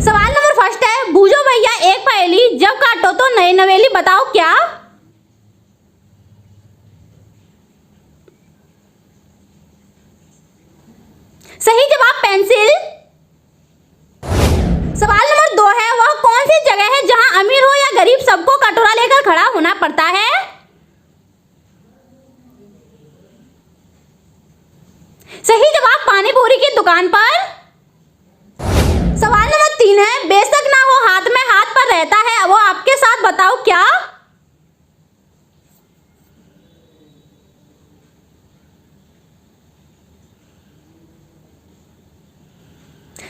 सवाल number first है, बूझो भैया एक पहेली, जब काटो तो नई नवेली, बताओ क्या। सही जवाब पेंसिल। सवाल नंबर 2 है, वह कौन सी जगह है जहां अमीर हो या गरीब सबको कटोरा लेकर खड़ा होना पड़ता है। सही जवाब पानी पूरी की दुकान पर। सवाल नंबर 3 है, बेशक ना हो हाथ में हाथ पर रहता है वो आपके साथ, बताओ क्या।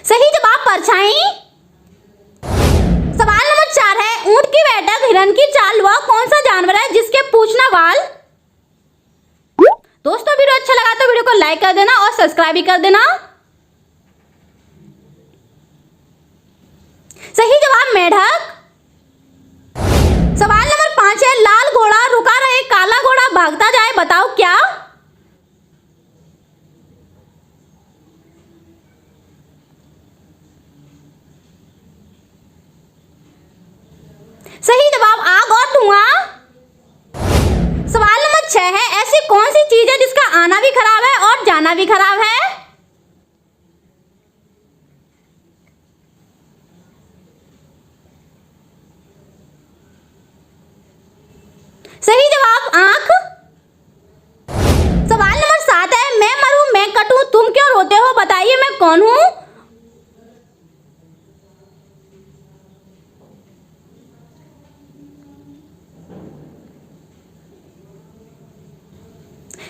सही जवाब परछाई। सवाल नंबर 4 है, ऊंट की बैठक हिरन की चाल, वह कौन सा जानवर है जिसके पूंछ ना बाल। दोस्तों वीडियो अच्छा लगा तो वीडियो को लाइक कर देना और सब्सक्राइब भी कर देना। सही जवाब मेढक। सवाल नंबर 5 है, लाल घोड़ा रुका रहे काला घोड़ा भागता जाए, बताओ क्या। सही जवाब आग और धुआं। सवाल नंबर 6 है, ऐसी कौन सी चीज है जिसका आना भी खराब है और जाना भी खराब है। सही जवाब आंख। सवाल नंबर 7 है, मैं मरूं मैं कटूं तुम क्यों रोते हो, बताइए मैं कौन हूं।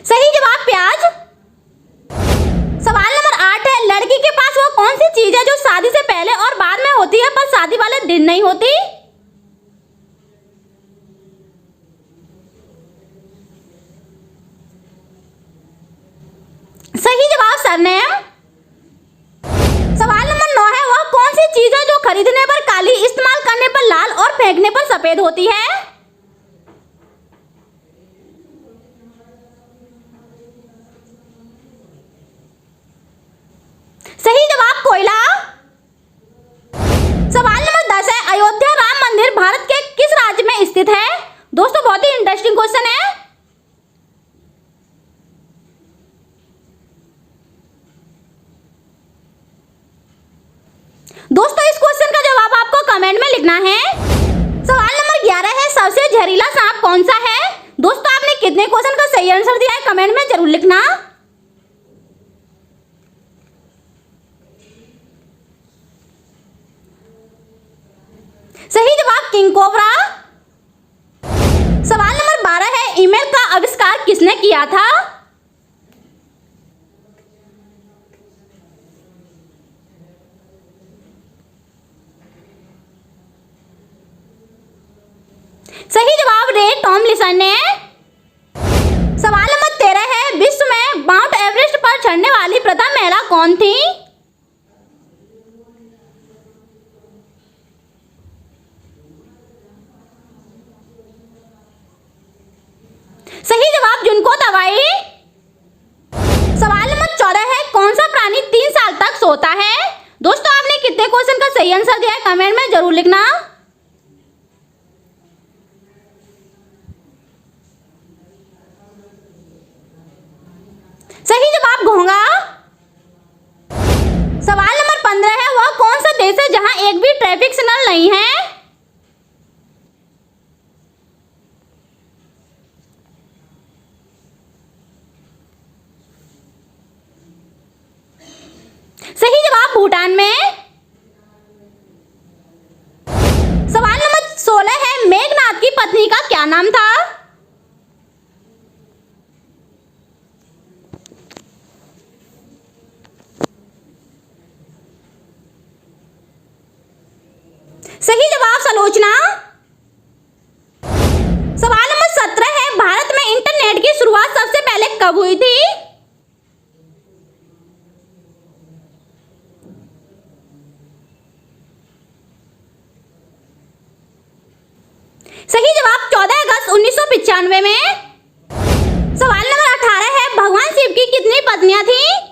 सही जवाब प्याज। सवाल नंबर 8 है, लड़की के पास वो कौन सी चीज है जो शादी से पहले और बाद में होती है पर शादी वाले दिन नहीं होती। सही जवाब सरनेम। सवाल नंबर 9 है, वह कौन सी चीज है जो खरीदने पर काली, इस्तेमाल करने पर लाल और फेंकने पर सफेद होती है। सही जवाब कोयला। सवाल नंबर 10 है, अयोध्या राम मंदिर भारत के किस राज्य में स्थित है। दोस्तों बहुत ही इंटरेस्टिंग क्वेश्चन है। दोस्तों इस क्वेश्चन का जवाब आपको कमेंट में लिखना है। सवाल नंबर 11 है, सबसे जहरीला सांप कौन सा है। दोस्तों आपने कितने क्वेश्चन का सही आंसर दिया है कमेंट में जरूर लिखना। सही जवाब किंग कोबरा। सवाल नंबर 12 है, ईमेल का आविष्कार किसने किया था। सही जवाब रे टॉमलिंसन ने। सवाल नंबर 13 है, विश्व में माउंट एवरेस्ट पर चढ़ने वाली प्रथम महिला कौन थी। सही जवाब जुनको दवाई। सवाल नंबर 14 है, कौन सा प्राणी 3 साल तक सोता है। दोस्तों आपने कितने क्वेश्चन का सही आंसर दिया है कमेंट में जरूर लिखना। सही जवाब घोंगा। सवाल नंबर 15 है, वह कौन सा देश है जहां एक भी ट्रैफिक सिग्नल नहीं है। सही जवाब भूटान में। सवाल नंबर 16 है, मेघनाथ की पत्नी का क्या नाम था। सही जवाब सलोचना। सवाल नंबर 17 है, भारत में इंटरनेट की शुरुआत सबसे पहले कब हुई थी। सही जवाब 14 अगस्त 1995 में। सवाल नंबर 18 है, भगवान शिव की कितनी पत्नियां थीं।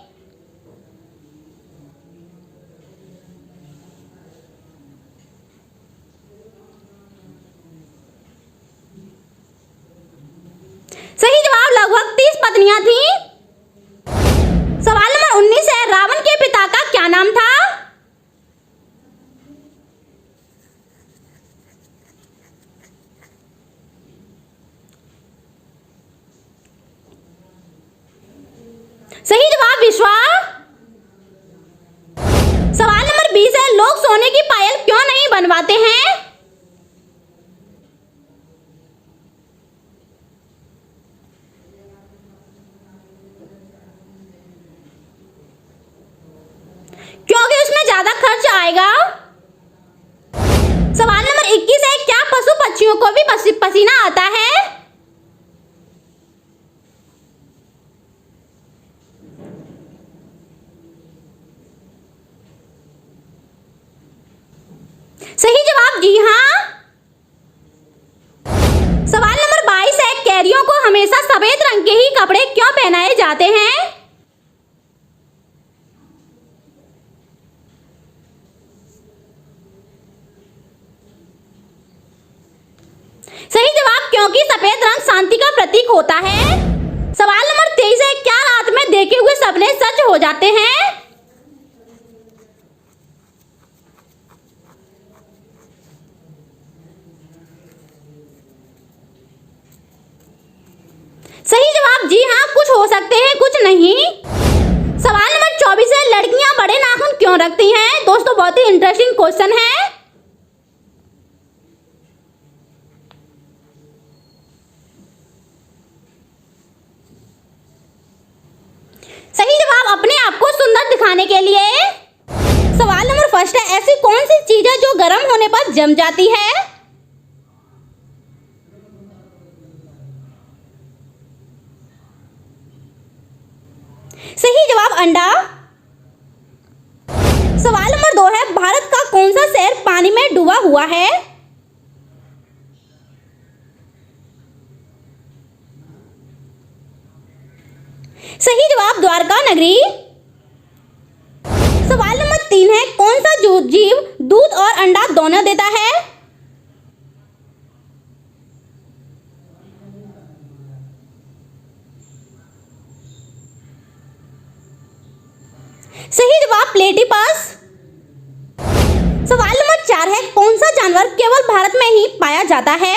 पत्नियां थीं? सवाल नंबर 19 है, रावण के पिता का क्या नाम था? सही जवाब विश्वा। सवाल नंबर 20 है, लोग सोने की पायल क्यों नहीं बनवाते हैं? क्योंकि उसमें ज्यादा खर्च आएगा। सवाल नंबर 21 है, क्या पशु पक्षियों को भी पसीना आता है? सही जवाब जी हाँ। सवाल नंबर 22 है, कैदियों को हमेशा सफेद रंग के ही कपड़े क्यों पहनाए जाते हैं? सही जवाब, क्योंकि सफेद रंग शांति का प्रतीक होता है। सवाल नंबर 23 है, क्या रात में देखे हुए सपने सच हो जाते हैं? सही जवाब जी हाँ, कुछ हो सकते हैं कुछ नहीं। सवाल नंबर 24 है, लड़कियां बड़े नाखून क्यों रखती हैं? दोस्तों बहुत ही इंटरेस्टिंग क्वेश्चन है। सही जवाब, अपने आप को सुंदर दिखाने के लिए। सवाल नंबर फर्स्ट है, ऐसी कौन सी चीज है जो गर्म होने पर जम जाती है? सही जवाब अंडा। सवाल नंबर 2 है, भारत का कौन सा शहर पानी में डूबा हुआ है? सही जवाब द्वारका नगरी। सवाल नंबर 3 है, कौन सा जीव दूध और अंडा दोनों देता है? सही जवाब प्लेटिपस। सवाल नंबर 4 है, कौन सा जानवर केवल भारत में ही पाया जाता है?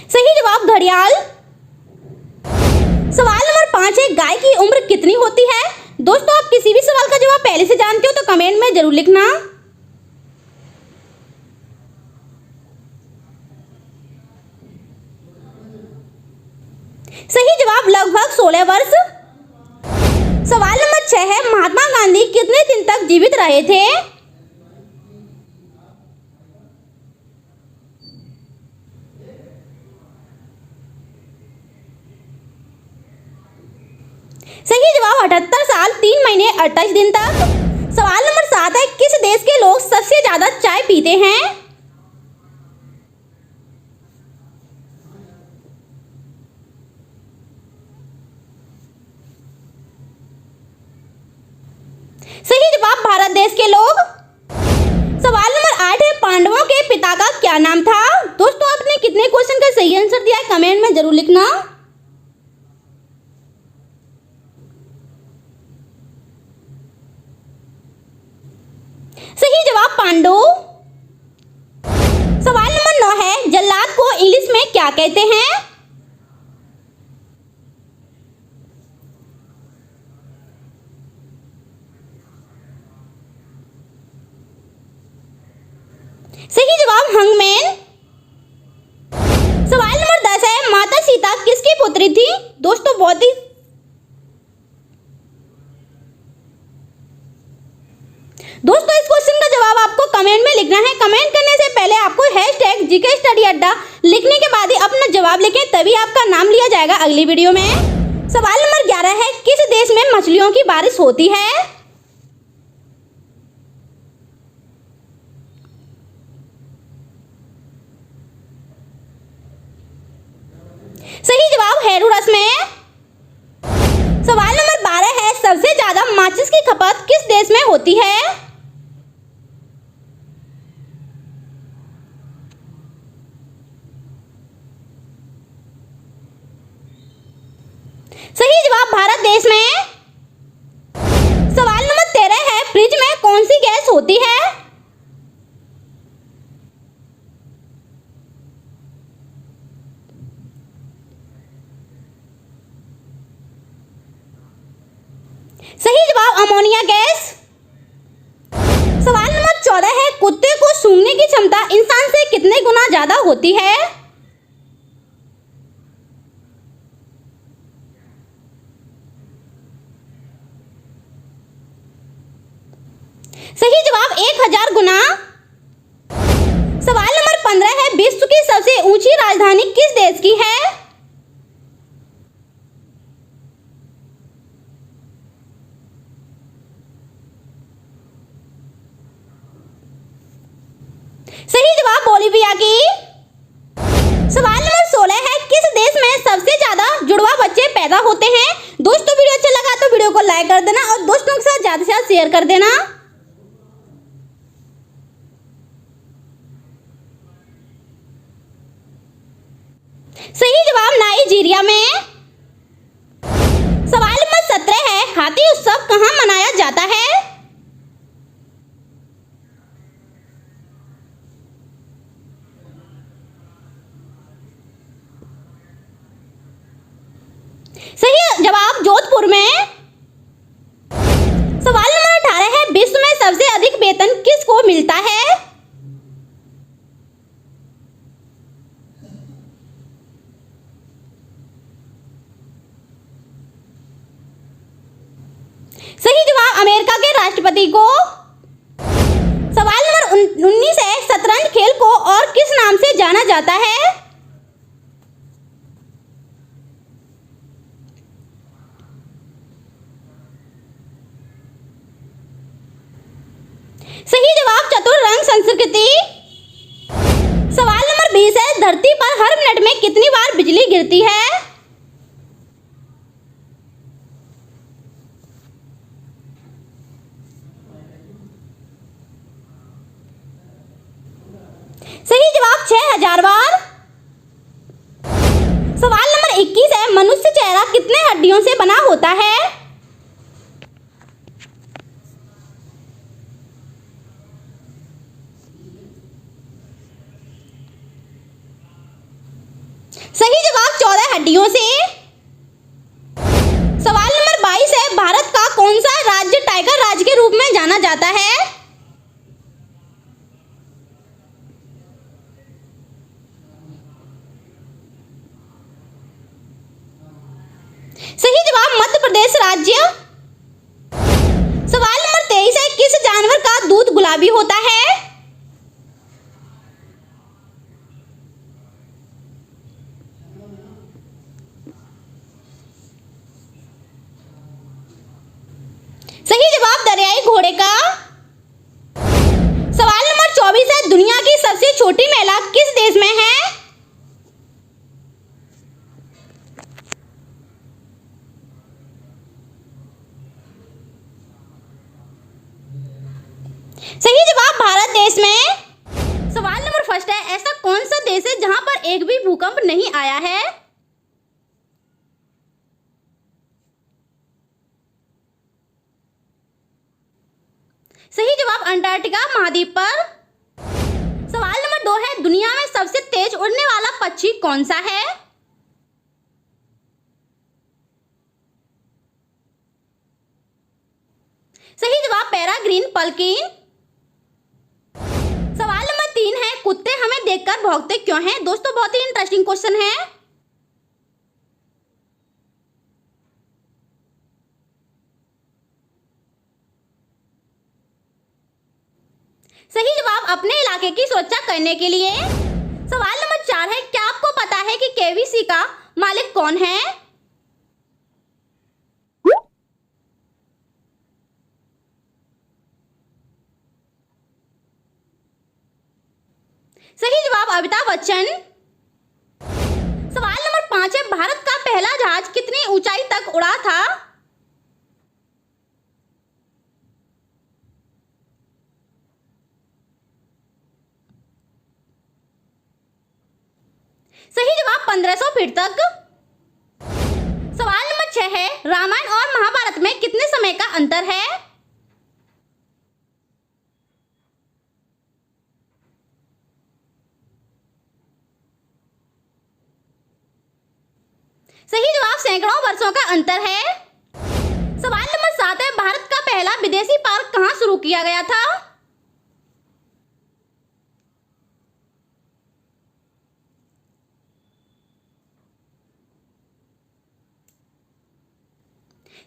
सही जवाब घड़ियाल। सवाल नंबर 5 है, गाय की उम्र कितनी होती है? दोस्तों आप किसी भी सवाल का जवाब पहले से जानते हो तो कमेंट में जरूर लिखना। सही जवाब लगभग 16 वर्ष। सवाल नंबर 6 है, महात्मा गांधी कितने दिन तक जीवित रहे थे? सही जवाब 78 साल 3 महीने 28 दिन तक। सवाल नंबर 7 है, किस देश के लोग सबसे ज्यादा चाय पीते हैं? सही जवाब भारत देश के लोग। सवाल नंबर 8 है, पांडवों के पिता का क्या नाम था? दोस्तों आपने कितने क्वेश्चन का सही आंसर दिया है कमेंट में जरूर लिखना। सही जवाब पांडु। सवाल नंबर 9 है, जल्लाद को इंग्लिश में क्या कहते हैं? सही जवाब हंगमैन। सवाल नंबर 10 है, माता सीता किसकी पुत्री थी? दोस्तों बहुत ही दोस्तों इस क्वेश्चन का जवाब आपको कमेंट में लिखना है। कमेंट करने से पहले आपको #GK स्टडी अड्डा लिखने के बाद ही अपना जवाब लिखें, तभी आपका नाम लिया जाएगा अगली वीडियो में। सवाल नंबर 11 है, किस देश में मछलियों की बारिश होती है? सही जवाब हेरुरस में। सवाल नंबर 12 है, सबसे ज्यादा माचिस की खपत किस देश में होती है? सही जवाब भारत देश में। सवाल नंबर 13 है, फ्रिज में कौन सी गैस होती है? सही जवाब अमोनिया गैस। सवाल नंबर 14 है, कुत्ते को सूंघने की क्षमता इंसान से कितने गुना ज्यादा होती है? सही जवाब 1000 गुना। सवाल नंबर 15 है, विश्व की सबसे ऊंची राजधानी किस देश की है? सही जवाब बोलिविया की। सवाल नंबर 16 है, किस देश में सबसे ज्यादा जुड़वा बच्चे पैदा होते हैं? दोस्तों वीडियो अच्छा लगा तो वीडियो को लाइक कर देना और दोस्तों के साथ ज्यादा से ज्यादा शेयर कर देना। सही जवाब नाइजीरिया में। सवाल नंबर 17 है, हाथी उत्सव कहाँ मनाया जाता है? सही जवाब जोधपुर में। सवाल नंबर 18 है, विश्व में सबसे अधिक वेतन किसको मिलता है? सही जवाब अमेरिका के राष्ट्रपति को। सवाल नंबर 19 है, शतरंज खेल को और किस नाम से जाना जाता है? सही जवाब चतुरंग संस्कृति। सवाल नंबर 20 है, धरती पर हर मिनट में कितनी बार बिजली गिरती है? सही जवाब 6000 बार। सवाल नंबर 21 है, मनुष्य चेहरा कितने हड्डियों से बना होता है? सही जवाब 14 हड्डियों से। सवाल नंबर 22 है, भारत का कौन सा राज्य टाइगर राज्य के रूप में जाना जाता है? सही जवाब मध्य प्रदेश राज्य। सवाल नंबर 23 है, किस जानवर का दूध गुलाबी होता है? सही जवाब दरियाई घोड़े का। सवाल नंबर 24 है, दुनिया की सबसे छोटी महिला किस देश में है? सही जवाब भारत देश में। सवाल नंबर फर्स्ट है, ऐसा कौन सा देश है जहां पर एक भी भूकंप नहीं आया है? सही जवाब अंटार्कटिका महाद्वीप पर। सवाल नंबर 2 है, दुनिया में सबसे तेज उड़ने वाला पक्षी कौन सा है? सही जवाब पेराग्रीन पल्किन। सवाल नंबर 3 है, कुत्ते हमें देखकर भौंकते क्यों हैं? दोस्तों बहुत ही इंटरेस्टिंग क्वेश्चन है। सही जवाब अपने इलाके की सुरक्षा करने के लिए। सवाल नंबर 4 है, क्या आपको पता है कि केबीसी का मालिक कौन है? सही जवाब अमिताभ बच्चन। सवाल नंबर 5 है, भारत का पहला जहाज कितनी ऊंचाई तक उड़ा था? सही जवाब 1500 फीट तक। सवाल नंबर कितने समय का अंतर है? सही जवाब सैकड़ों वर्षों का अंतर है। सवाल नंबर 7 है, भारत का पहला विदेशी पार्क कहां शुरू किया गया था?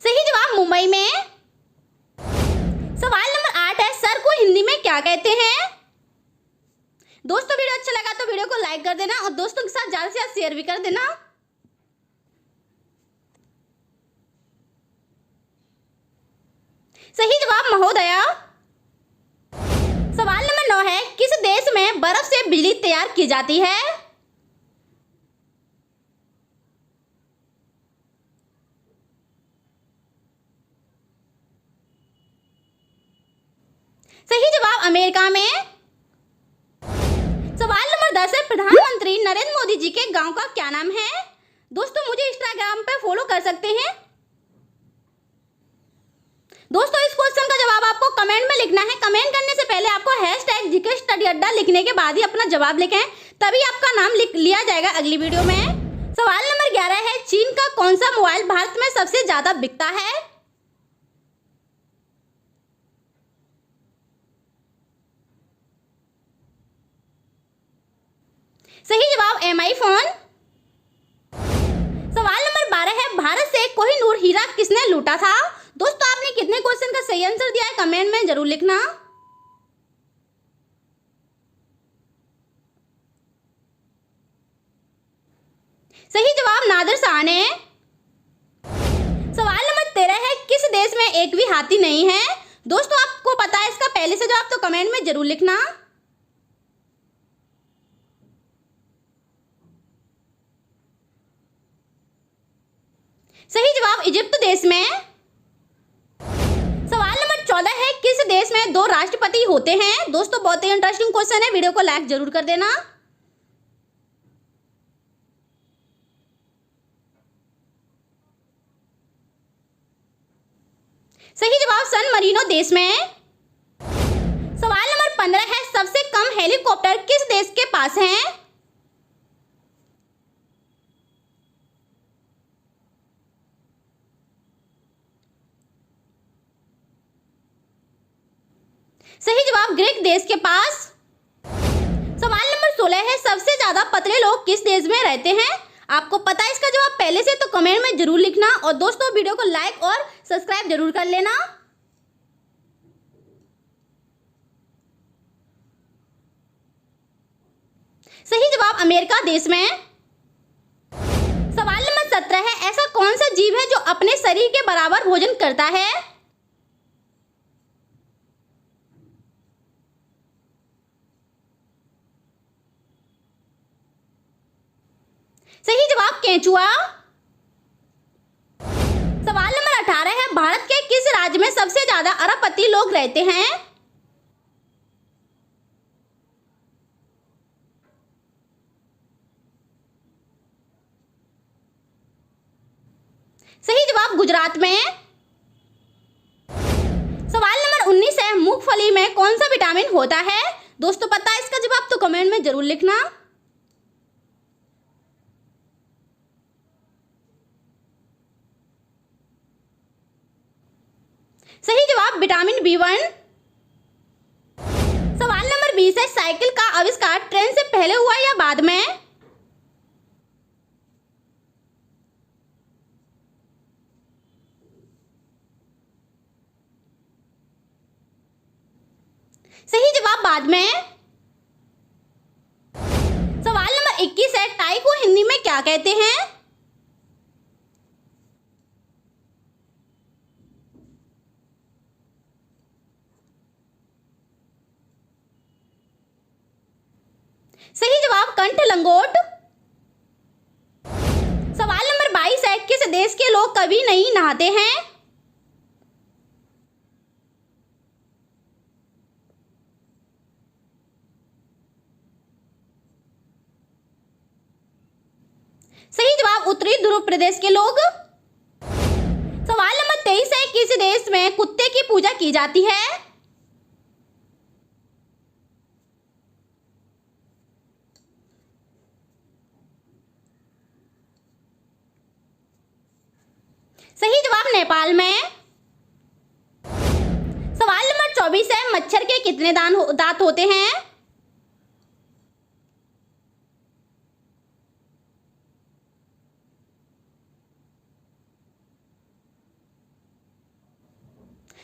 सही जवाब मुंबई में। सवाल नंबर 8 है, सर को हिंदी में क्या कहते हैं? दोस्तों वीडियो अच्छा लगा तो वीडियो को लाइक कर देना और दोस्तों के साथ ज्यादा से ज्यादा शेयर भी कर देना। सही जवाब महोदया। सवाल नंबर 9 है, किस देश में बर्फ से बिजली तैयार की जाती है? सही जवाब अमेरिका में। सवाल नंबर 10 है, प्रधानमंत्री नरेंद्र मोदी जी के गांव का क्या नाम है? दोस्तों मुझे इंस्टाग्राम पे फॉलो कर सकते हैं। दोस्तों इस क्वेश्चन का जवाब आपको कमेंट में लिखना है। कमेंट करने से पहले आपको #जीके स्टडी अड्डा लिखने के बाद ही अपना जवाब लिखें, तभी आपका नाम लिख लिया जाएगा अगली वीडियो में। सवाल नंबर 11 है, चीन का कौन सा मोबाइल भारत में सबसे ज्यादा बिकता है? सही जवाब MI फोन। सवाल नंबर 12 है, भारत से कोहिनूर हीरा किसने लूटा था? दोस्तों आपने कितने क्वेश्चन का सही आंसर दिया है कमेंट में जरूर लिखना। सही जवाब नादिर शाह ने। सवाल नंबर 13 है, किस देश में एक भी हाथी नहीं है? दोस्तों आपको पता है इसका पहले से जवाब, तो कमेंट में जरूर लिखना। सही जवाब इजिप्ट देश में। सवाल नंबर 14 है, किस देश में 2 राष्ट्रपति होते हैं? दोस्तों बहुत ही इंटरेस्टिंग क्वेश्चन है, वीडियो को लाइक जरूर कर देना। सही जवाब सन मरीनो देश में। सवाल नंबर 15 है, सबसे कम हेलीकॉप्टर किस देश के पास हैं? सही जवाब ग्रीक देश के पास। सवाल नंबर 16 है, सबसे ज्यादा पतले लोग किस देश में रहते हैं? आपको पता है इसका जवाब पहले से, तो कमेंट में जरूर लिखना और दोस्तों वीडियो को लाइक और सब्सक्राइब जरूर कर लेना। सही जवाब अमेरिका देश में। सवाल नंबर 17 है, ऐसा कौन सा जीव है जो अपने शरीर के बराबर भोजन करता है? सही जवाब केंचुआ। सवाल नंबर 18 है, भारत के किस राज्य में सबसे ज्यादा अरबपति लोग रहते हैं? सही जवाब गुजरात में। सवाल नंबर 19 है, मूंगफली में कौन सा विटामिन होता है? दोस्तों पता है इसका जवाब, तो कमेंट में जरूर लिखना। सही जवाब विटामिन B1। सवाल नंबर 20 है, साइकिल का आविष्कार ट्रेन से पहले हुआ या बाद में? सही जवाब बाद में। सवाल नंबर 21 है, टाई को हिंदी में क्या कहते हैं? सही जवाब कंठ लंगोट। सवाल नंबर 22 है, किस देश के लोग कभी नहीं नहाते हैं? सही जवाब उत्तरी ध्रुव प्रदेश के लोग। सवाल नंबर 23 है, किस किस देश में कुत्ते की पूजा की जाती है? सही जवाब नेपाल में। सवाल नंबर 24 है, मच्छर के कितने दांत होते हैं?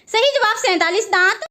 सही जवाब 47 दांत।